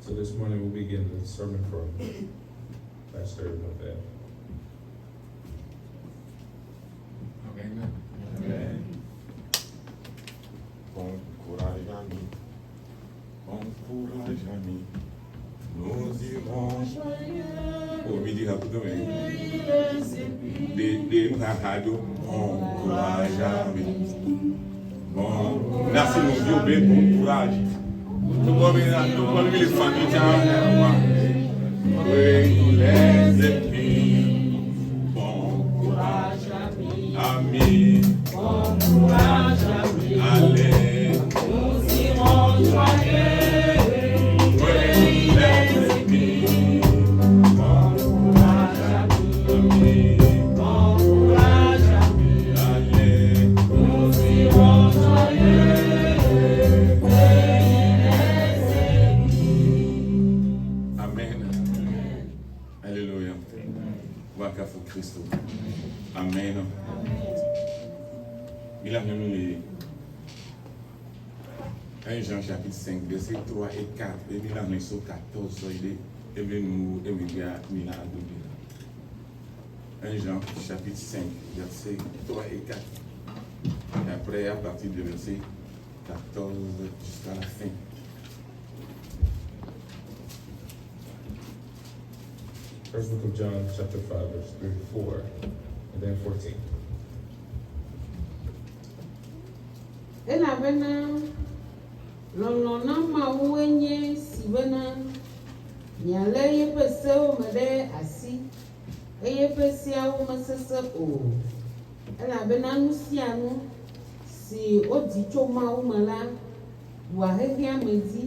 So this morning we'll begin the sermon from Pastor Mabel. Amen. Amen. Bon courage, ami. Bon courage, ami. Nous irons. Au midi, à tout demain. Des radio. Bon courage, ami. Bon. Merci, mon Dieu, ben bon courage. Tout le monde, les familles, oui, les épines. Bon courage, ami. Bon courage, ami. Allez, nous irons joyeux. Oui, les épines. Bon courage, ami. Bon courage, ami. Allez, nous irons joyeux. Alléluia. Wakafu Christo. Amen. Il a mis 1 Jean chapitre 5, verset 3 et 4. Et il a mis sur 14. Et nous, et 1 Jean chapitre 5, verset 3 et 4. Et après, à partir du verset 14 jusqu'à la fin. First book of John, chapter 5, verse 3 to 4, and then 14. Elabena lɔlɔ̃na mawu enye si bena mialé yeƒe sewo me ɖe asi eye eƒe seawo mesesẽ o. Elabena nu sia nu si wodi tso Mawu me la ɖua xexea me dzi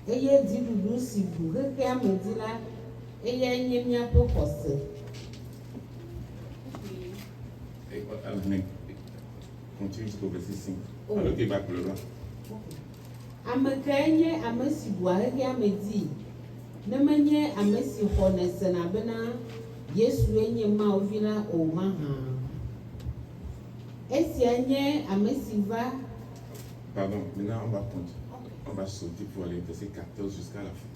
eye dziɖuɖu si ɖu xexea me dzi la eyae nye míaƒe xɔse. Continue jusqu'au verset 5. Alors qu'il va plus loin. Ame kae nye ame si ɖua xexea me dzi ne menye ame si xɔne sena bena Yesue nye Mawu vi la o mahã. Esia nye ame si va. Pardon, maintenant on va compter. On va sauter pour aller verset 14 jusqu'à la fin.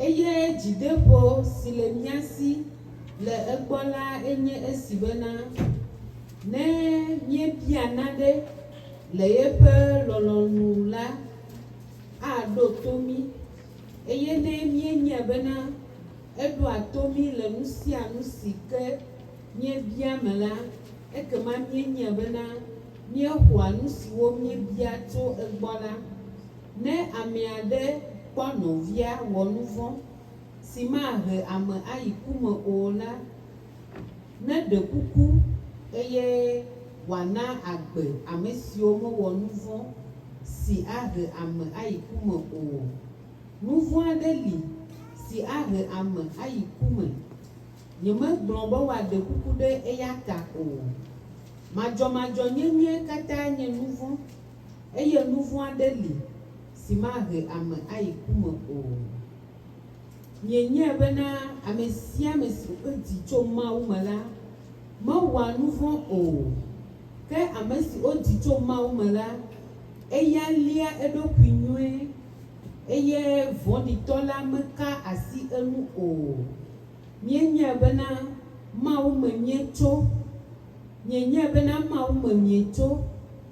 Eye dzideƒo si le mía si le egbɔ la enye esi bena ne míebia naɖe le yeƒe lɔlɔ̃nu la aɖo to mí eye ne míenye bena eɖoa to mí le nu sia nu si ke míebia me la ekema míenye bena míexɔa nu siwo míebia tso egbɔ la. Ne ame aɖe kpɔ nɔvia wɔ nu vɔ̃ si mahe ame ayi ku me o la, ne ɖe kuku eye wòana agbe ame siwo mewɔ nu vɔ̃ si ahe ame ayi ku me o. Nu vɔ̃ aɖe li si ahe ame ayi ku me. Nyemegblɔ be wòaɖe kuku ɖe eya ta o. Madzɔmadzɔnyenye katã nye nu vɔ̃ eye nu vɔ̃ aɖe li si mahe ame ayi ku me o. Mienye bena ame sia ame si wodi tso Mawu me la mewɔa nu vɔ̃ o. Ke ame si wodi tso Mawu me la eya lia eɖokui nyuie eye vɔ̃ɖitɔ la meka asi enu o. Mienye bena Mawu me mietso. Mienye bena Mawu me mietso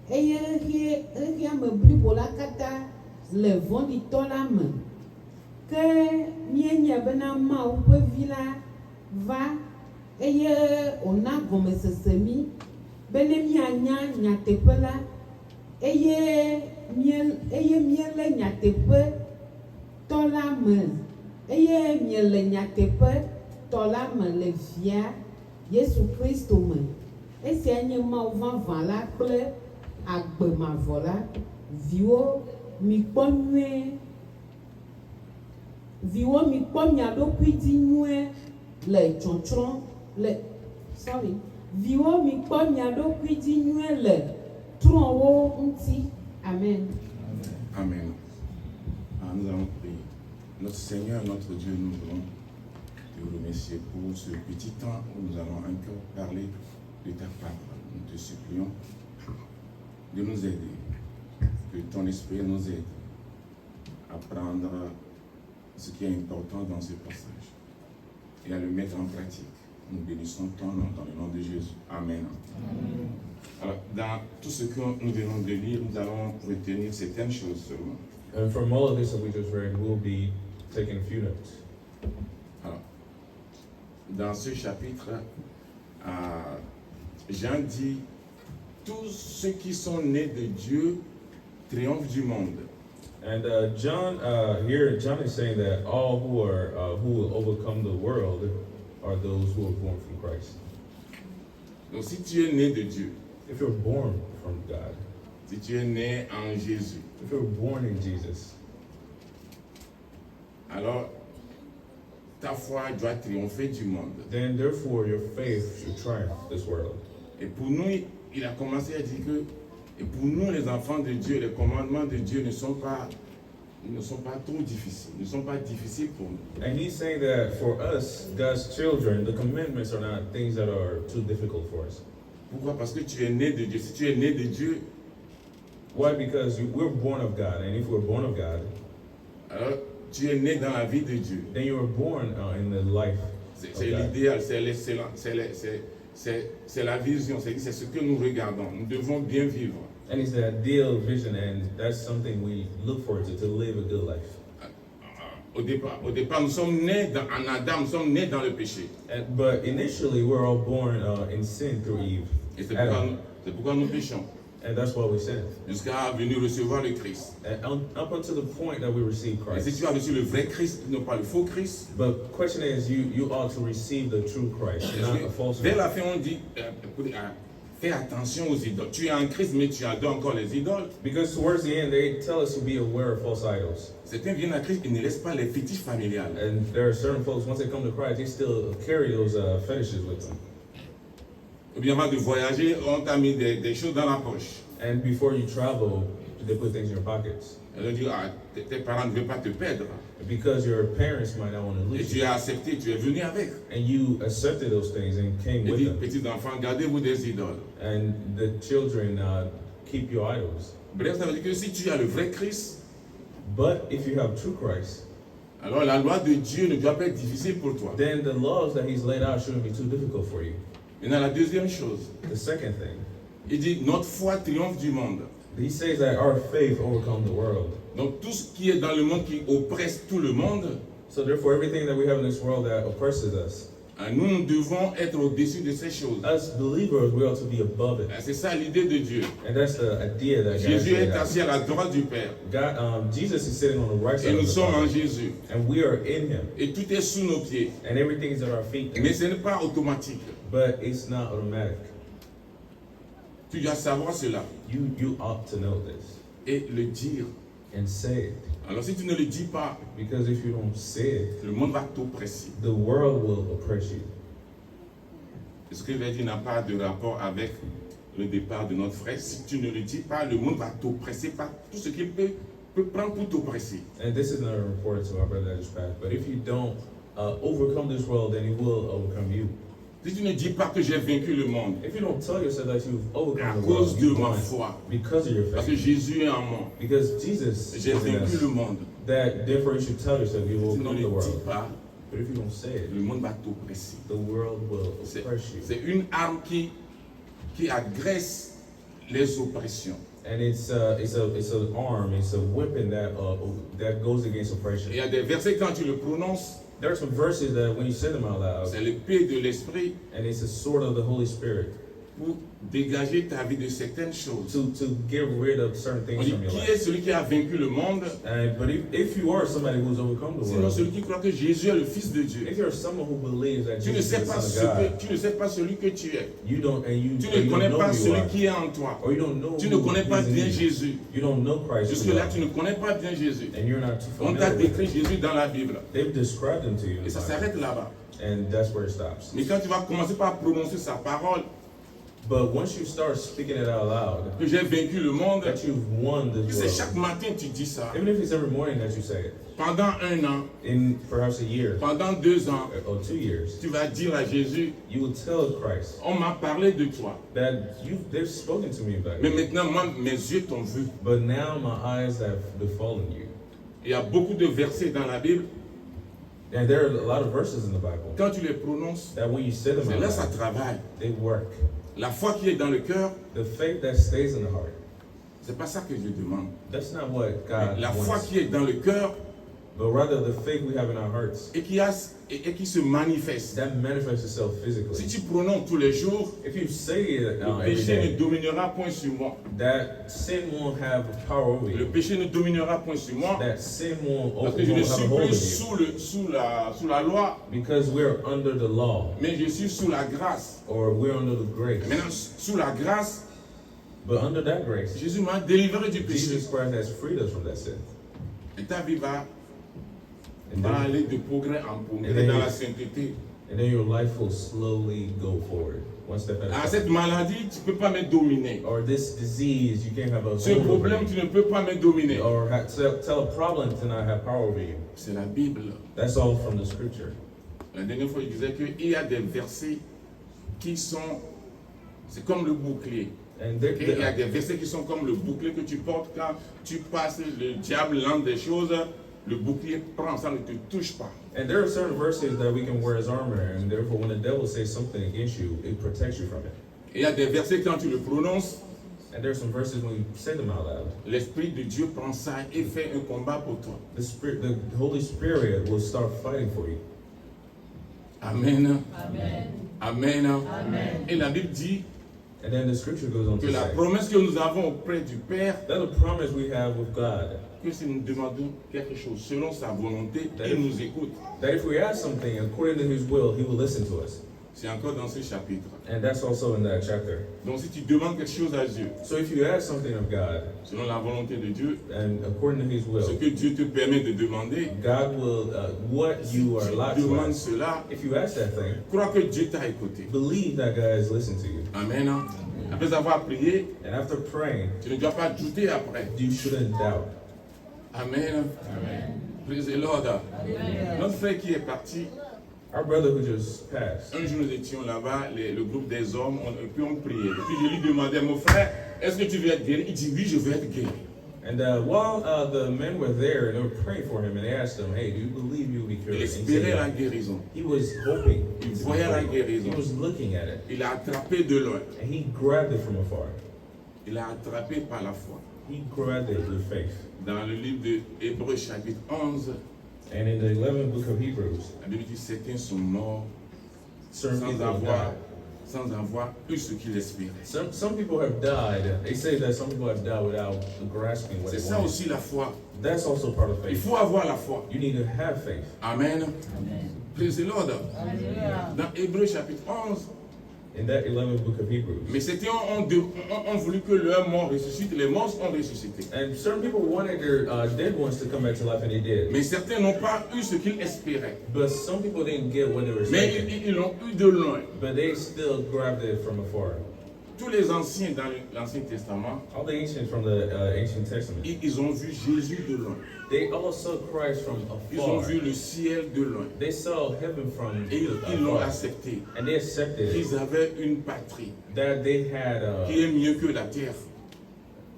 eye xexea me blibo la katã le vɔ̃ɖitɔ la me. Ke míenye bena Mawu ƒe vi la va eye wòna gɔmesese mí be ne míanya nyateƒe la eye míele nyateƒe tɔ la me eye miele nyateƒe tɔ la me le via Yesu Kristo me. Esia nye Mawu vavã la kple agbe mavɔ la. Viwo mikpɔ nyuie. Viwo mikpɔ mia ɖokui dzi nyuie le tsɔtsrɔ̃ le Viwo mikpɔ mia ɖokui dzi nyuie le trɔ̃wo ŋuti. Amen. Amen. Nous allons prier. Notre Seigneur, notre Dieu, nous voulons te remercier pour ce petit temps où nous allons encore parler de ta parole. Nous te supplions de nous aider, que ton esprit nous aide à apprendre ce qui est important dans ce passage et à le mettre en pratique. Nous bénissons ton nom dans le nom de Jésus. Amen. Amen. Alors, dans tout ce que nous venons de lire, nous allons retenir certaines choses seulement. And from all of this that we just read, we'll be taking a few notes. Alors, dans ce chapitre, Jean dit, tous ceux qui sont nés de Dieu triomphent du monde. And John is saying that all who will overcome the world are those who are born from Christ. Donc, si tu es né de Dieu, If you're born from God, si tu es né en Jésus, if you're born in Jesus, alors ta foi doit triompher du monde. then therefore your faith should triumph this world. Et pour nous, il a commencé à dire que, et pour nous les enfants de Dieu, les commandements de Dieu ne sont pas trop difficiles, ne sont pas difficiles pour nous. And he's saying that for us, God's children, the commandments are not things that are too difficult for us. Pourquoi? Parce que tu es né de Dieu. Si tu es né de Dieu, Why? Because we're born of God, and if we're born of God, alors tu es né dans la vie de Dieu. then you were born in the life C'est of God. l'idéal, c'est la vision, c'est ce que nous regardons. Nous devons bien vivre. And it's the ideal vision, and that's something we look forward to live a good life. Au départ, nous sommes nés en Adam, nous sommes nés dans le péché. But initially, we're all born in sin through Eve. Et c'est Adam. pourquoi nous péchons. And that's why we sin. Jusqu'à venir recevoir le Christ. And up until the point that we receive Et si Christ. tu as reçu le vrai Christ, non pas le faux Christ, But question is, you ought to receive the true Christ, not a false vers one. la fin, on dit fais attention aux idoles. Tu es en Christ, mais tu adores encore les idoles. Because towards the end, they tell us to be aware of false idols. Certains viennent à Christ et ne laissent pas les fétiches familiales. And there are certain folks, once they come to Christ, they still carry those fetishes with them. Ou bien avant de voyager, on t'a mis des choses dans la poche. And before you travel, they put things in your pockets. Elle dit, tes parents ne veulent pas te perdre. Because your parents might not want to Et lose tu you. as accepté, tu es venu avec. And you accepted those things and came Elle with dit, them. petits enfants, gardez-vous des idoles. And the children keep your idols. Bref, ça veut dire que si tu as le vrai Christ, But if you have true Christ, alors la loi de Dieu ne doit pas être difficile pour toi. then the laws that he's laid out shouldn't be too difficult for you. Maintenant, la deuxième chose, The second thing, il dit, notre foi triomphe du monde. he says that our faith overcomes the world. Donc tout ce qui est dans le monde qui oppresse tout le monde, So therefore, everything that we have in this world that oppresses us, nous devons être au-dessus de ces choses. as believers, we ought to be above it. C'est ça l'idée de Dieu. And that's the idea that God Jésus laid est out. assis à la droite du Père. Jesus is sitting on the right Et side nous of the sommes en Father, Jésus. and we are in Him, Et tout est sous nos pieds. and everything is at our feet. Mais ce n'est pas automatique. But it's not automatic. Tu dois savoir cela You ought to know this et le dire. and say it, Alors si tu ne le dis pas, because if you don't say it, le monde va t'oppresser. the world will oppress you. Ce que je vais dire n'a pas de rapport avec le départ de notre frère. Si tu ne le dis pas, le monde va t'oppresser par tout ce qu'il peut prendre pour t'oppresser. And this is not reported to our brother that just passed. But if you don't overcome this world, then He will overcome you. Si tu ne dis pas que j'ai vaincu le monde If you don't tell yourself that you've à overcome the cause world, de you've ma won foi, because of your parce que faith. Jésus est en moi, Because Jesus j'ai is in vaincu us, le monde. that therefore you should tell yourself you will Si tu ne overcome the le dis world. pas, But if you don't say it, le monde va t'oppresser. the world will oppress you. C'est une arme qui agresse les oppressions. And it's an arm, it's a weapon that goes against oppression. Il y a des versets quand tu le prononces, There are some verses that when you say them out loud, c'est l'épée de l'esprit and it's a sword of the Holy Spirit pour dégager ta vie de certaines choses. to get rid of certain On things dit, from your qui life. est celui qui a vaincu le monde? But if you are somebody who's overcome the Sinon world, celui qui croit que Jésus est le Fils de Dieu. if you're someone who believes that Tu ne Jesus sais is the pas Son of God, tu ne sais pas celui que tu es. you don't Tu or ne you connais don't know pas who you celui are, qui est en toi. or you don't know Tu ne who connais pas is in bien you. Jésus. You don't know Christ. Jusque là, tu ne connais pas bien Jésus. And you're not too On t'a familiar with décrit it. Jésus dans la Bible. They've described him to you, in Et the ça Bible, s'arrête là-bas. and that's where it stops. Mais quand tu vas commencer par prononcer sa parole, But once you start speaking it out loud, que j'ai vaincu le monde, that you've won this c'est chaque world, matin tu dis ça. even if it's every morning that you say it, Pendant 1 an, in perhaps a year pendant 2 ans, or 2 years, tu vas dire à Jésus, you will tell Christ on m'a parlé de toi. that they've spoken to me about Mais you, maintenant, moi, mes yeux t'ont vu. but now my eyes have befallen you. Il y a beaucoup de versets dans la Bible. And there are a lot of verses in the Bible Quand tu les prononces, that when you say them c'est out là ça loud, travaille. they work. La foi qui est dans le cœur, The faith that stays in the heart, c'est pas ça que je demande. that's not what God La foi wants. qui est dans le cœur But rather the faith we have in our hearts et qui se manifeste. that manifests itself Si physically. tu prononces tous les jours, If you say it le every péché ne day, dominera point sur moi. that sin won't have power over Le you. péché ne dominera point sur moi. That sin won't Parce que je ne have suis a hold plus of you. sous la loi, Because we're under the law, mais je suis sous la grâce. or we're under the grace. Maintenant, sous la grâce, But under that grace, Jésus m'a délivré du péché. Jesus Christ has freed us from that sin. Et ta vie va And then, aller de progrès en progrès then dans you- la sainteté. and then your life will slowly go forward, one step at À a time. cette maladie, tu ne peux pas me dominer. Or this disease, you can't have a Ce hold over problème, you. tu ne peux pas me dominer. Or tell a problem to not have power over you. C'est la Bible. That's all from the scripture. La dernière fois, je disais qu'il y a des versets qui sont... C'est comme le bouclier. And Et il y a des versets qui sont comme le bouclier que tu portes quand tu passes, le diable lance des choses, le bouclier prend, ça ne te touche pas. and there are certain verses that we can wear as armor, and therefore when the devil says something against you, it protects you from it. Et il y a des versets quand tu le prononces, And there are some verses when you say them out loud, l'Esprit de Dieu prend ça et fait un combat pour toi. the Holy Spirit will start fighting for you. Amen. Amen. Amen. Amen. Et la Bible dit And then the scripture goes on que to la say promesse que nous avons auprès du Père, that the promise we have with God, que si nous demandons quelque chose selon sa volonté, il nous écoute. that if we ask something according to His will, He will listen to us. C'est encore dans ce chapitre. And that's also in that chapter. Donc si tu demandes quelque chose à Dieu, So if you ask something of God, selon la volonté de Dieu, and according to His ce will, que Dieu te permet de demander, God will, what si you are tu allowed to demandes ask. cela, If you ask that thing, crois que Dieu t'a écouté. believe that God is listening to you. Amen. Après avoir prié, And after praying, tu ne dois pas douter après. you shouldn't doubt. Amen. Praise the Lord. Notre frère qui est parti, Our brother who just passed, un jour nous étions là-bas, le groupe des hommes, et puis on priait. Et puis je lui demandais, mon frère, est-ce que tu veux être guéri? Il dit, oui, je veux être guéri. and while the men were there, they were praying for him, and they asked him, "Hey, do you believe you will be cured?" Il And he said, espérait la "Yeah." guérison. He was hoping. Il to be voyait la cured. guérison. He was looking at it, Il a attrapé de loin. and he grabbed it from afar. Il a attrapé par la foi. He grabbed it with faith. Dans le livre de Hébreux chapitre 11, And in the 11th book of Hebrews, la Bible dit certains sont morts certain sans people have avoir, died. sans avoir eu ce qu'ils espéraient. Some people have died. They say that some people have died without grasping what C'est they ça wanted. aussi la foi. That's also part of Il faith. faut avoir la foi. You need to have faith. Amen. Amen. Praise the Lord. Hallelujah. Dans Hébreux chapitre 11, In that 11th book of Hebrews. mais certains ont voulu que leurs morts ressuscitent, les morts ont ressuscité. And certain people wanted their dead ones to come back to life, and they did. Mais certains n'ont pas eu ce qu'ils espéraient. But some people didn't get what they were Mais expecting. ils l'ont eu de loin. But they still grabbed it from afar. Tous les anciens dans l'Ancien Testament, All the ancients from the Ancient Testament, ils ont vu Jésus de loin. they all saw Christ from Ils ont afar. vu le ciel de loin. They saw heaven from Et ils l'ont afar. accepté. And they accepted it, Qu'ils avaient une patrie that they had qui est mieux que la terre.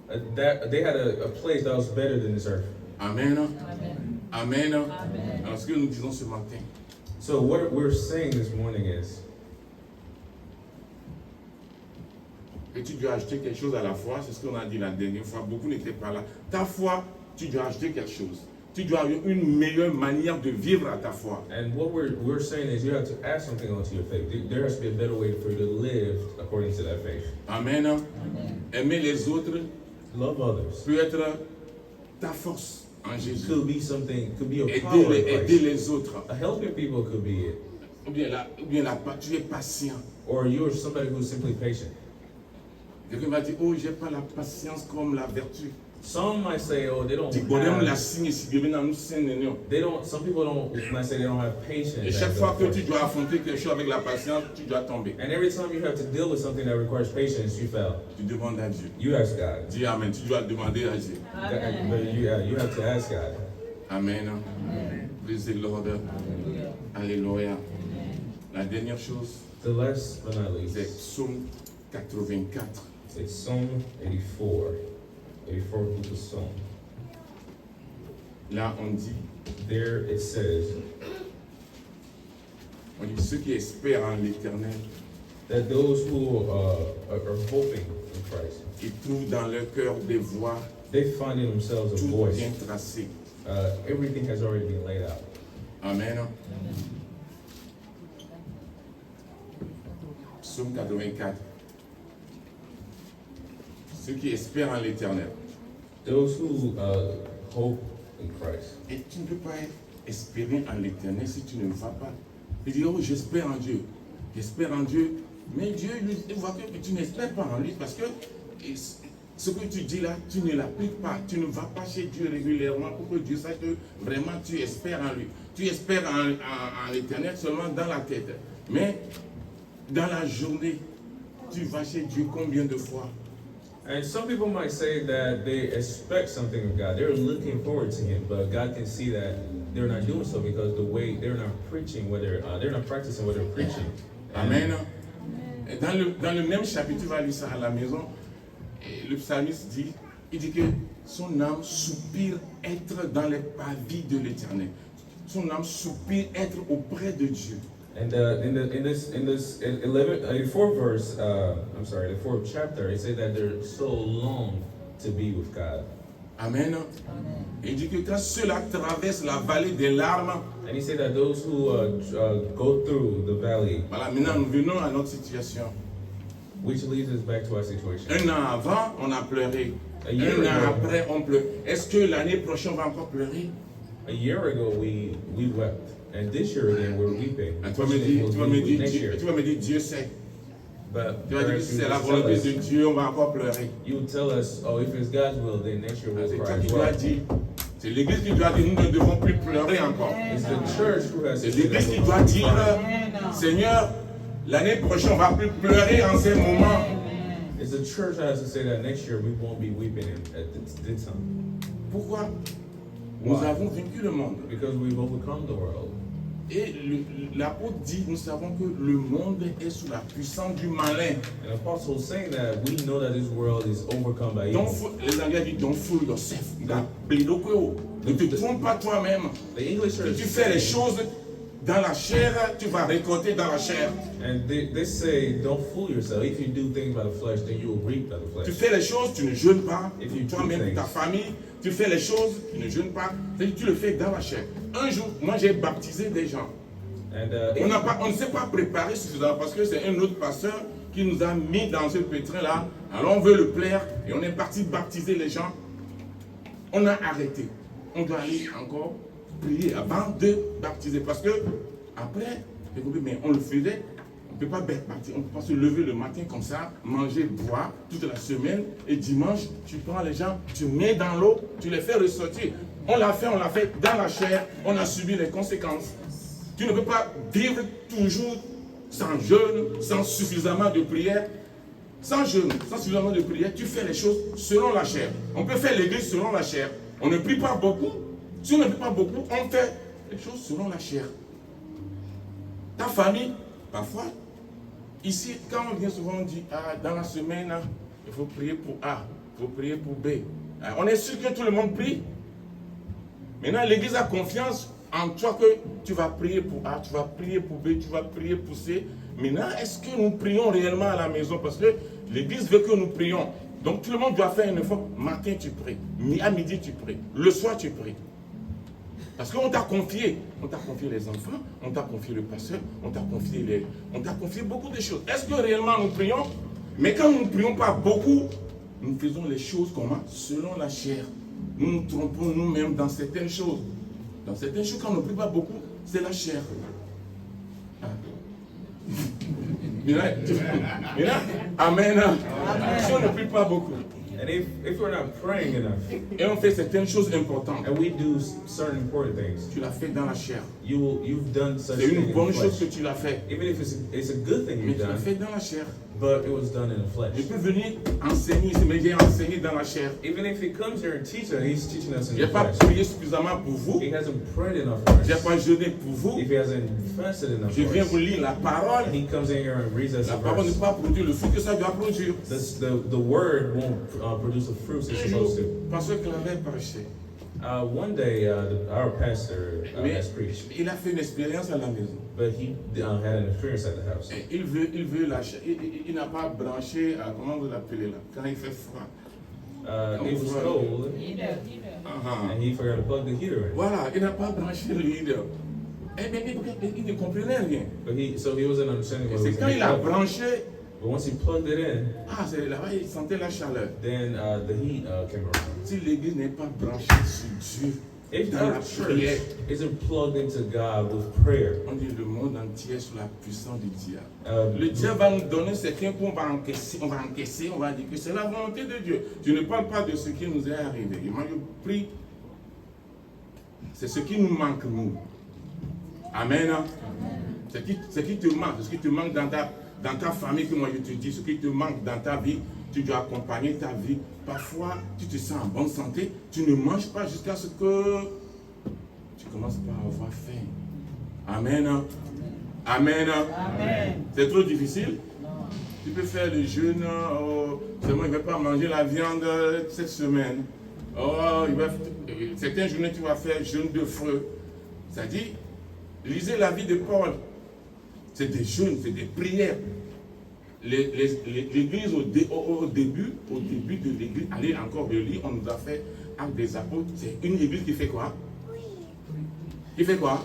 a place that was better than this earth. Amen. Amen. Amen. Amen. Alors ce que nous disons ce matin, So what we're saying this morning is, que tu dois ajouter quelque chose à la foi, c'est ce qu'on a dit la dernière fois, beaucoup n'étaient pas là. Ta foi, tu dois ajouter quelque chose. Tu dois avoir une meilleure manière de vivre à ta foi. and what we're saying is, you have to add something onto your faith. There has to be a better way for you to live according to that faith. Amen. Amen. Aimer les autres Love others. peut être ta force en Jésus. Could be something. Could be a power in Aider Christ. les autres. Helping people could be it, Ou bien tu es patient. or you're somebody who's simply patient. Quelqu'un va dire, oh, j'ai pas la patience comme la vertu. Some might say, oh, they don't Tu connais la have, signe si Dieu dans nous Seigneur. some people might say they don't have patience. Et chaque as fois que a tu force. dois affronter quelque chose avec la patience, tu dois tomber. And every time you have to deal with something that requires patience, you fail. Tu demandes à Dieu. You ask God. Dis Amen. Tu dois demander à Dieu. Amen. But you have to ask God. Amen. Amen. Praise the Lord. Hallelujah. Alléluia. Amen. La dernière chose, The last but not c'est least, Psaume 84. it's Psalm 84. 84 book of Psalm. Là, on dit, there it says ceux qui espèrent en l'Éternel, that those who are hoping in Christ, ils trouvent dans leur cœur des voies, they find in themselves a tout voice. bien tracées. Everything has already been laid out. Amen. Psaume 84. Ceux qui espèrent en l'Éternel. Those who hope in Christ. Et tu ne peux pas espérer en l'Éternel si tu ne vas pas. Tu dis, oh, j'espère en Dieu. J'espère en Dieu. Mais Dieu, il voit que tu n'espères pas en lui parce que ce que tu dis là, tu ne l'appliques pas. Tu ne vas pas chez Dieu régulièrement pour que Dieu sache que vraiment tu espères en lui. Tu espères en l'Éternel seulement dans la tête. Mais dans la journée, tu vas chez Dieu combien de fois? And some people might say that they expect something of God. They're looking forward to Him, but God can see that they're not doing so because the way they're not preaching, they're not practicing what they're preaching. Amen. Et dans le même chapitre, tu vas lire ça à la maison. Et le psalmiste dit, il dit que son âme soupire être dans les pavis de l'Éternel. Son âme soupire être auprès de Dieu. And in this 4th verse, the 4th chapter, it says that they're so long to be with God. Amen. Et il dit que quand ceux-là traversent la vallée des larmes, And he said that those who go through the valley, voilà, maintenant nous venons à notre situation. which leads us back to our situation. Un an avant, on a pleuré. A year Un an ago. après, on pleure. Est-ce que l'année prochaine, on va encore pleurer? A year ago, we wept, and this year again we're weeping. Et The tu vas me question is, dire, will tu vas we me weep dire, next Dieu, year? tu vas me dire, Dieu sait. But Tu vas dire que perhaps si you c'est la just tell volonté us, de Dieu, on va encore pleurer. you tell us, oh, if it's God's will, then next year we'll C'est cry toi as qui dois well. dire. C'est l'église qui doit dire, nous ne devons plus pleurer encore. It's the church who has C'est to say l'église that qui we'll doit not dire, cry. Seigneur, l'année prochaine, on ne va plus pleurer en ces moments. It's the church that has to say that next year we won't be weeping at this time. Pourquoi? Nous Why? avons vaincu le monde. Because we've overcome the world. Et l'apôtre dit, nous savons que le monde est sous la puissance du malin. And Apostle is saying that we know that this world is overcome by Donc, evil. les Anglais disent, don't fool yourself. Ne te trompe pas toi-même. The English Si church tu fais les choses dans la chair, tu vas récolter dans la chair. and they say, don't fool yourself. If you do things by the flesh, then you will reap by the Tu flesh. fais les choses, tu ne jeûnes pas. If you do Toi-même, things. ta famille, tu fais les choses, tu ne jeûnes pas. Tu le fais dans la chair. Un jour, moi j'ai baptisé des gens. And On ne s'est pas préparé suffisamment parce que c'est un autre pasteur qui nous a mis dans ce pétrin-là. Alors on veut le plaire et on est parti baptiser les gens. On a arrêté. On doit aller encore prier avant de baptiser parce que après, mais on le faisait. On ne peut pas baptiser, on ne peut pas se lever le matin comme ça, manger, boire toute la semaine et dimanche, tu prends les gens, tu mets dans l'eau, tu les fais ressortir. On l'a fait dans la chair, on a subi les conséquences. Tu ne peux pas vivre toujours sans jeûne, sans suffisamment de prière. Sans jeûne, sans suffisamment de prière, tu fais les choses selon la chair. On peut faire l'église selon la chair. On ne prie pas beaucoup. Si on ne prie pas beaucoup, on fait les choses selon la chair. Ta famille, parfois, ici, quand on vient souvent, on dit, ah, dans la semaine, il faut prier pour A, il faut prier pour B. Ah, on est sûr que tout le monde prie. Maintenant, l'église a confiance en toi que tu vas prier pour A, tu vas prier pour B, tu vas prier pour C. Maintenant, est-ce que nous prions réellement à la maison? Parce que l'église veut que nous prions. Donc tout le monde doit faire un effort. Matin, tu pries. À midi, tu pries. Le soir, tu pries. Parce qu'on t'a confié. On t'a confié les enfants, on t'a confié le pasteur, on t'a confié beaucoup de choses. Est-ce que réellement nous prions? Mais quand nous ne prions pas beaucoup, nous faisons les choses comment? Selon la chair. Nous nous trompons nous-mêmes dans certaines choses. Dans certaines choses, quand on ne prie pas beaucoup, c'est la chair. Ah. Amen. Si on ne prie pas beaucoup. And if we're not praying enough, Et on fait certaines choses importantes. and we do certain important things, Tu l'as fait dans la chair. you've done such C'est thing une in bonne the chose que flesh. tu l'as fait. Even if it's a good thing Mais you've tu l'as done, fait dans la chair. but it was done in the flesh. Je peux venir enseigner ici, mais j'ai enseigné dans la chair. Even if he comes here and teaches, he's teaching us in Je n'ai the pas flesh. prié suffisamment pour vous. He hasn't prayed enough for Je n'ai us. pas jeûné pour vous. If he hasn't fasted enough Je for viens us, vous lire la parole. and he comes in here and reads us La a parole ne verse, peut pas produire le fruit que ça doit produire. the word won't produce the fruits it's Un jour, supposed to. Pasteur Claver prêchait. One day, our pastor Mais has preached, il a fait une expérience à la maison. but he had an experience at the house. Et il veut lâcher. Il n'a pas branché, comment vous l'appelez là, quand il fait froid. It was cold, Heater. and he forgot to plug the heater in. Voilà, il n'a pas branché le leader. Eh bien, il ne comprenait rien. But so he wasn't understanding Et what c'est was quand il a happening. branché, But once he plugged it in, c'est là-bas, il sentait la chaleur. then the heat came around. Si l'église n'est pas branchée sur Dieu, If dans la our church prière, isn't plugged into God with prayer, on dit le monde entier est sous la puissance du diable. uh, Le diable va nous donner certains coups, on va encaisser, on va dire que c'est la volonté de Dieu. Je ne parle pas de ce qui nous est arrivé. Et moi, je prie, c'est ce qui nous manque, nous. Amen. Ce qui te manque dans ta famille, que moi je te dis, ce qui te manque dans ta vie, tu dois accompagner ta vie. Parfois, tu te sens en bonne santé, tu ne manges pas jusqu'à ce que tu commences par avoir faim. Amen. Amen. Amen. C'est trop difficile? Non. Tu peux faire le jeûne, seulement il ne va pas manger la viande cette semaine. Certaines journées, tu vas faire jeûne de feu. C'est-à-dire, lisez la vie de Paul. C'est des jeûnes, c'est des prières. L'église au début de l'église, allez encore le lire, on nous a fait Actes des Apôtres. C'est une église qui fait quoi? Qui fait quoi?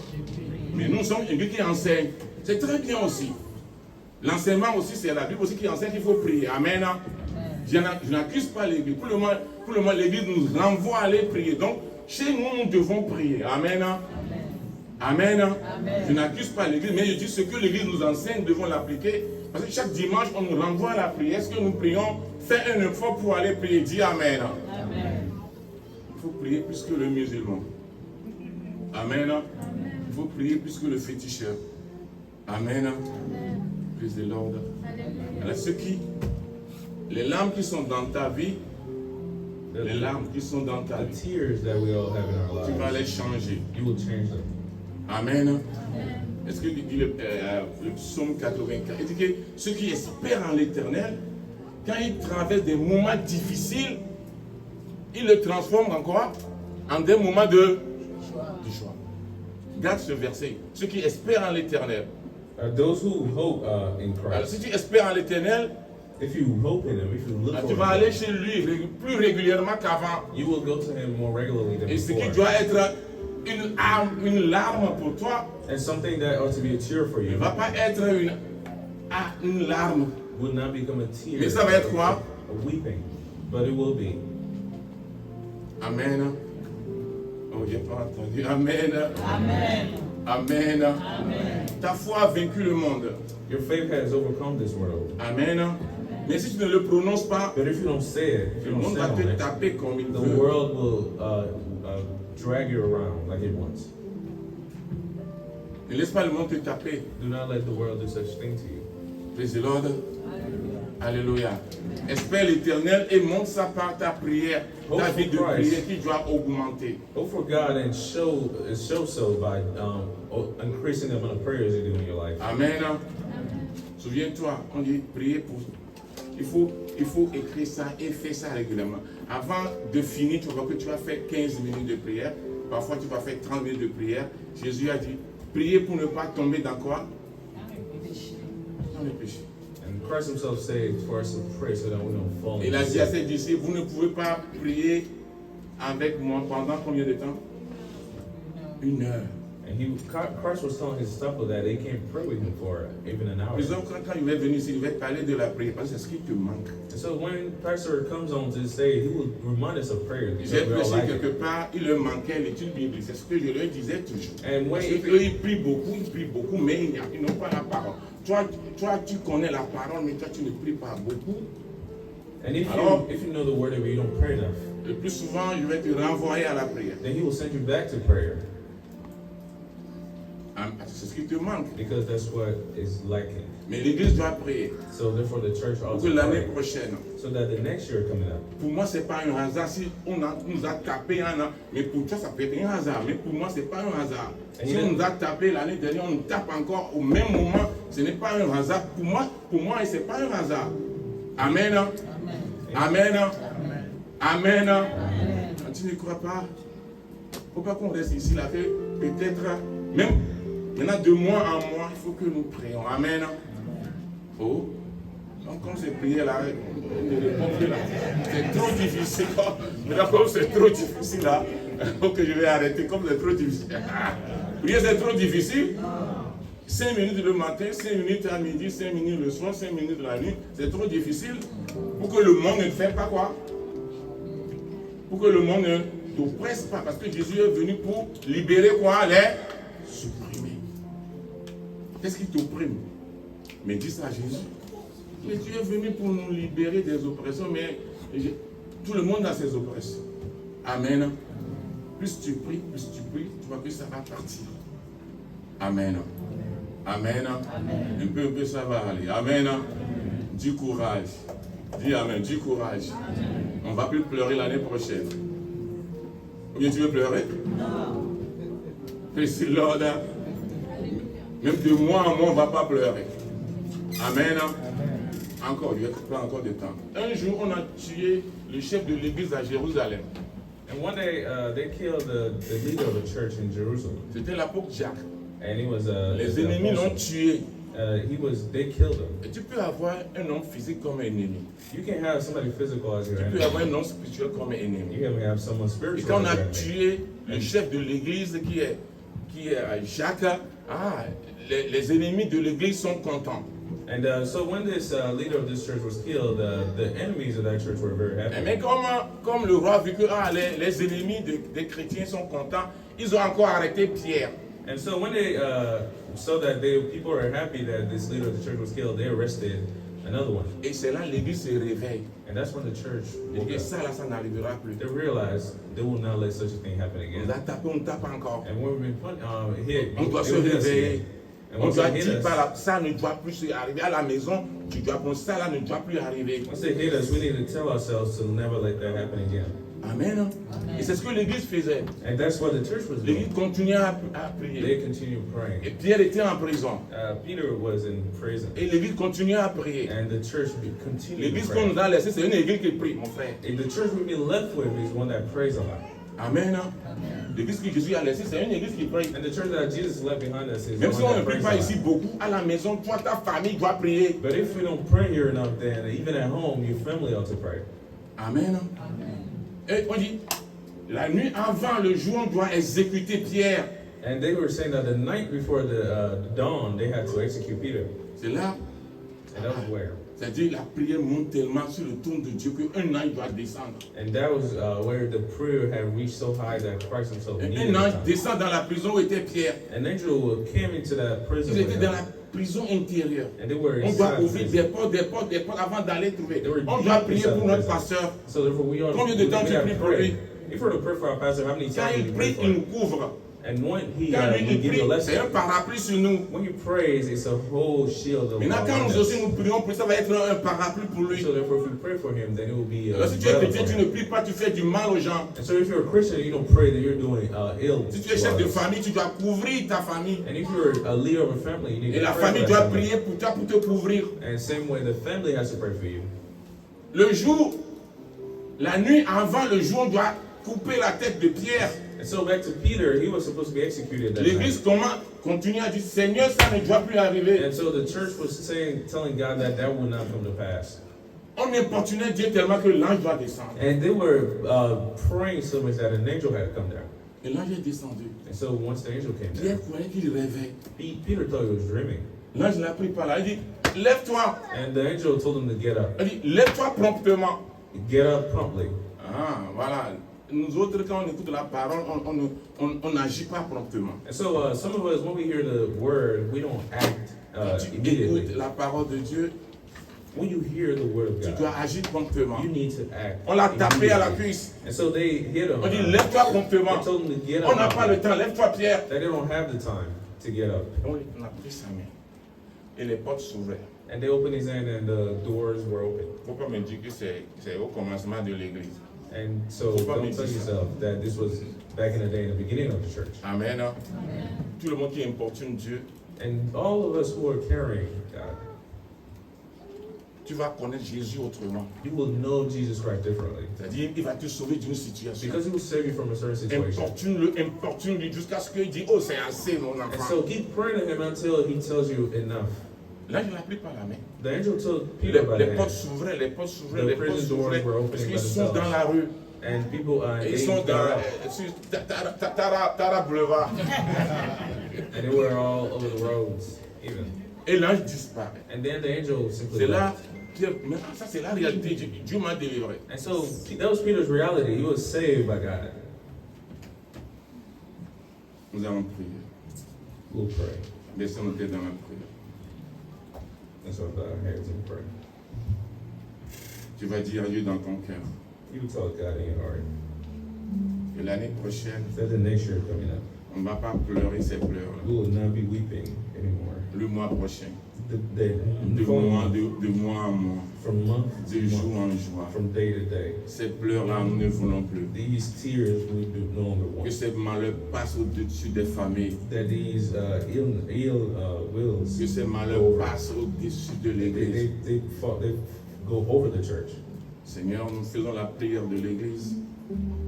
Mais nous sommes une église qui enseigne. C'est très bien aussi. L'enseignement aussi, c'est la Bible aussi qui enseigne qu'il faut prier. Amen. Je n'accuse pas l'église. Pour le moment, l'église nous renvoie à aller prier. Donc, chez nous, nous devons prier. Amen. Amen. Je n'accuse pas l'église, mais je dis ce que l'église nous enseigne, nous devons l'appliquer. Parce que chaque dimanche, on nous renvoie à la prière. Est-ce que nous prions? Fais un effort pour aller prier. Dis Amen. Amen. Il faut prier plus que le musulman. Amen. Il faut prier plus que le féticheur. Amen. Praise the Lord. Alors, les larmes qui sont dans ta vie, les larmes qui sont dans ta the vie, tears that we all have in our tu vas les lives, changer. you will change them. Amen. Est-ce que dit le psaume 84, il dit que ceux qui espèrent en l'éternel, quand ils traversent des moments difficiles, ils le transforment en quoi? En des moments de joie. Garde ce verset. Ceux qui espèrent en l'éternel. Those who hope in Alors, si Christ, tu espères en l'éternel, if you hope in Him, if you look tu for vas aller Him, chez lui plus régulièrement qu'avant. you will go to Him more regularly than Et ce qui before. doit être une larme pour toi, And something that ought to be a tear for ne you va pas être une larme. will not become a tear. Mais ça va être quoi? A weeping, but it will be. Amen. Oh, j'ai pas entendu. Amen. Amen. Amen. Amen. Ta foi a vaincu le monde. Your faith has overcome this world. Amen. Mais si tu ne le prononces pas, But if you don't say it, if you le don't monde va stand on te it, taper comme il the veut. world will drag you around like it wants. Ne laisse pas le monde te taper. Do not let the world do such thing to you. Praise the Lord. Alléluia. Espère l'éternel et montre ça par ta prière. Ta vie de prière qui doit augmenter. Hope for God and show so by increasing the amount of prayers you do in your life. Amen. Souviens-toi, on dit prier pour. Il faut écrire ça et faire ça régulièrement. Avant de finir, tu vas voir que tu vas faire 15 minutes de prière. Parfois, tu vas faire 30 minutes de prière. Jésus a dit, priez pour ne pas tomber dans quoi? Dans le péché. And Christ Himself said for us to pray so that we don't fall Il into a dit à sin. ses disciples, vous ne pouvez pas prier avec moi pendant combien de temps? 1 heure. And Christ was telling His disciples that they can't pray with Him for even an hour. Par exemple, quand il va venir ici, il va parler de la prière parce que c'est ce qui te manque. And so when Pastor comes on to say, he will remind us of prayer. Because J'ai we all prêché like quelque it. part, il leur manquait l'étude biblique. C'est ce que je leur disais toujours. And when Parce qu'eux, ils prient beaucoup, mais ils n'ont pas la parole. Toi, tu connais la parole, mais toi, tu ne pries pas beaucoup. And if Alors- you know the word of it, you don't pray enough, Le plus souvent, je vais te renvoyer à la prière. then He will send you back to prayer C'est ce qui te manque. because that's what is lacking. Mais l'église doit prier. So therefore, the church Pour ought que to l'année pray prochaine, so that the next year coming up, pour moi, ce n'est pas un hasard. Si nous a tapé un an, mais pour toi, ça peut être un hasard. Mais pour moi, ce n'est pas un hasard. Si on nous a tapé l'année dernière, on nous tape encore au même moment, ce n'est pas un hasard. Pour moi, ce n'est pas un hasard. Amen. Amen. Amen. Amen. Tu ne crois pas? faut pas qu'on reste ici là, que peut-être, même maintenant de mois en mois, il faut que nous prions. Amen. Oh, donc comme c'est prié là, c'est trop difficile. Mais d'accord, c'est trop difficile là. Ok, je vais arrêter, comme c'est trop difficile. Prier c'est trop difficile. 5 minutes le matin, 5 minutes à midi, 5 minutes le soir, 5 minutes la nuit, c'est trop difficile pour que le monde ne fait pas quoi? Pour que le monde ne t'oppresse pas, parce que Jésus est venu pour libérer quoi? Les supprimer. Qu'est-ce qui t'opprime? Mais dis ça à Jésus. Mais tu es venu pour nous libérer des oppressions, mais tout le monde a ses oppressions. Amen. Plus tu pries, tu vois que ça va partir. Amen. Amen. Amen. Un peu, ça va aller. Amen. Du courage. Dis Amen. Du courage. Amen. On ne va plus pleurer l'année prochaine. Ou bien tu veux pleurer? Non. Merci Lord. Même de mois en mois, on ne va pas pleurer. Amen. Encore, il n'y a pas encore de temps. Un jour, on a tué le chef de l'église à Jérusalem. And one day, they killed the leader of the church in Jerusalem. C'était l'apôtre Jacques. And he was Les ennemis l'ont tué. They killed him. Et tu peux avoir un homme physique comme ennemi. You can have somebody physical as your Tu peux enemy. avoir un homme spirituel comme ennemi. You can have someone Et spiritual quand on as a your enemy. tué le chef de l'église qui est Jacques, les ennemis de l'église sont contents. And so when this leader of this church was killed, the enemies of that church were very happy. Mais comme le roi a vu que les ennemis des chrétiens sont contents, ils ont encore arrêté Pierre. And so when they saw that people were happy that this leader of the church was killed, they arrested another one. Et c'est là l'église se réveille. And that's when the church Et woke que up. ça n'arrivera plus. They realized they will not let such a thing happen On again. a tapé, on tape encore. And when we've been hit, On doit they se would hit us réveiller. again. And On once doit they hit dire us, ça ne doit plus arriver à la maison. Tu dois penser ça là ne doit plus arriver. once they hit us, we need to tell ourselves to never let that happen again. Amen. Et c'est ce que l'église faisait. And that's what the church was L'église doing. continuait à They prier. continued praying. Et Pierre était en prison. Peter was in prison. Et l'église continuait à prier. And the church continued to L'église pray. qu'on nous a laissée, c'est une église qui prie, mon frère. And the church we've been left with is one that prays a lot. Amen. L'église que Jésus a laissée, c'est une église qui prie. And the church that Jesus left behind us is Même one si on ne that prie prays pas a ici lot. beaucoup, à la maison, toi, ta famille doit prier. But if we don't pray here enough, then even at home, your family ought to pray. Amen. Et on dit, la nuit avant le jour, on doit exécuter Pierre. And they were saying that the night before the dawn, they had to execute Peter. C'est là, And that was where? c'est-à-dire la prière monte tellement sur le trône de Dieu qu'un ange doit descendre. And that was where the prayer had reached so high that Christ himself Et needed un ange it. descend dans la prison où était Pierre. An angel came into that prison Ils étaient with dans him, la prison intérieure. and they were On doit inside the ouvrir prison. des portes avant d'aller trouver. They were On doit deep prier inside pour the notre prison. pasteur. So therefore we are Combien de temps we tu have pries to pour pray. lui? If we were to pray for our pastor, how many Quand times do il you prie, pray for il him? nous couvre. And when he Quand lui, will il give you a prie, c'est un lesson. parapluie sur nous. When you praise, it's a whole shield of Maintenant, quand nous aussi nous prions, ça va être un parapluie pour lui. So therefore, if we pray for him, then it will be Alors, si tu es better chrétien, for tu him. ne pries pas, tu fais du mal aux gens. And so if you're a Christian and you don't pray, then you're doing ill. Si tu es to chef de others. famille, tu dois couvrir ta famille. And if you're a leader of a family, you need Et to la pray famille for that doit family. prier pour toi, pour te couvrir. And same way, the family has to pray for you. Le jour, la nuit avant le jour, on doit couper la tête de Pierre. And so back to Peter, he was supposed to be executed that L'église night. continue à dire, Seigneur, ça ne doit plus arriver. And so the church was telling God that that would not come to pass. On importunait Dieu tellement que l'ange doit descendre. And they were praying so much that an angel had come down. Et l'ange est descendu. And so once the angel came Pierre down, croyait qu'il rêvait. Peter thought he was dreaming. L'ange ne l'a pris par là. Il dit, lève-toi. And the angel told him to get up. Il dit, lève-toi promptement. Get up promptly. Ah, voilà. Nous autres, quand on écoute la parole, on n'agit pas promptement. And so some of us, when we hear the word, we don't act Quand tu immediately. écoutes la parole de Dieu, When you hear the word of tu God, dois agir promptement. you need to act. On l'a tapé à la immediately. cuisse. And so they hit him. On dit, They lève-toi promptement. told him to get up. On n'a pas le temps. Lève-toi, Pierre. That they don't have the time to get up. On a pris sa main. Et les portes s'ouvraient. And they opened his hand and the doors were open. Faut pas me dire que c'est au commencement de l'église. And so Faut pas don't me tell dire ça. yourself that this was back in the day, in the beginning of the church. Amen. Tout le monde qui importune Dieu, And all of us who are carrying God, tu vas connaître Jésus autrement. You will know Jesus Christ differently. C'est-à-dire, il va te sauver d'une situation. Because he will save you from a certain situation. Importune-le jusqu'à ce qu'il dise, oh, c'est assez, mon And enfant. so keep praying to him until he tells you enough. L'ange l'a pris par la main. The angel took Peter by the Les portes hand. s'ouvraient, les portes s'ouvraient, The les portes prison doors s'ouvraient. were opening Parce by qu'ils sont themselves. dans la rue. And people Ils they sont got dans out, sur Tara Boulevard. and they were all over the roads, even. Et l'ange disparaît. And then the angel simply C'est là, left. maintenant ça c'est la réalité. Dieu m'a délivré. And so that was Peter's reality. He was saved by God. Nous allons prier. We'll pray. Baissons nos têtes dans la prière. And so bow our heads and pray. Tu vas dire à Dieu dans ton cœur You tell God in your heart que l'année prochaine, that the next year coming up, on ne va pas pleurer ces pleurs-là. we will not be weeping anymore. Le mois prochain, The mois month, en mois, from month de to jour month, en jour. from day to day. Ces pleurs-là, nous ne voulons plus. These tears we do no longer Que want. ces malheurs passent au-dessus des familles. That these ill wills Que ces malheurs passent au-dessus de l'Église. they go over the church. Seigneur, nous faisons la prière de l'Église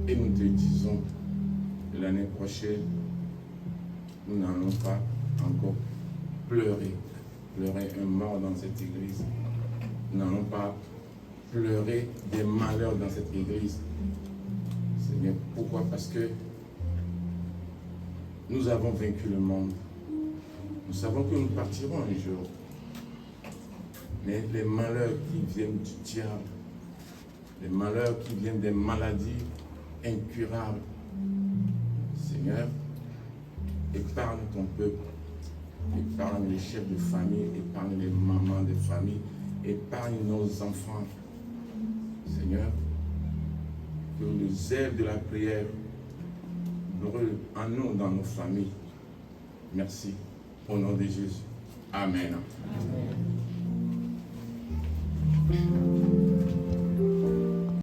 et nous te disons que l'année prochaine, nous n'allons pas encore pleurer un mort dans cette Église. Nous n'allons pas pleurer des malheurs dans cette Église. Seigneur, pourquoi? Parce que nous avons vaincu le monde. Nous savons que nous partirons un jour. Mais les malheurs qui viennent du diable, les malheurs qui viennent des maladies incurables, Seigneur, épargne ton peuple, épargne les chefs de famille, épargne les mamans de famille, épargne nos enfants. Seigneur, que le zèle de la prière brûle en nous, dans nos familles. Merci. Au nom de Jésus. Amen. Amen.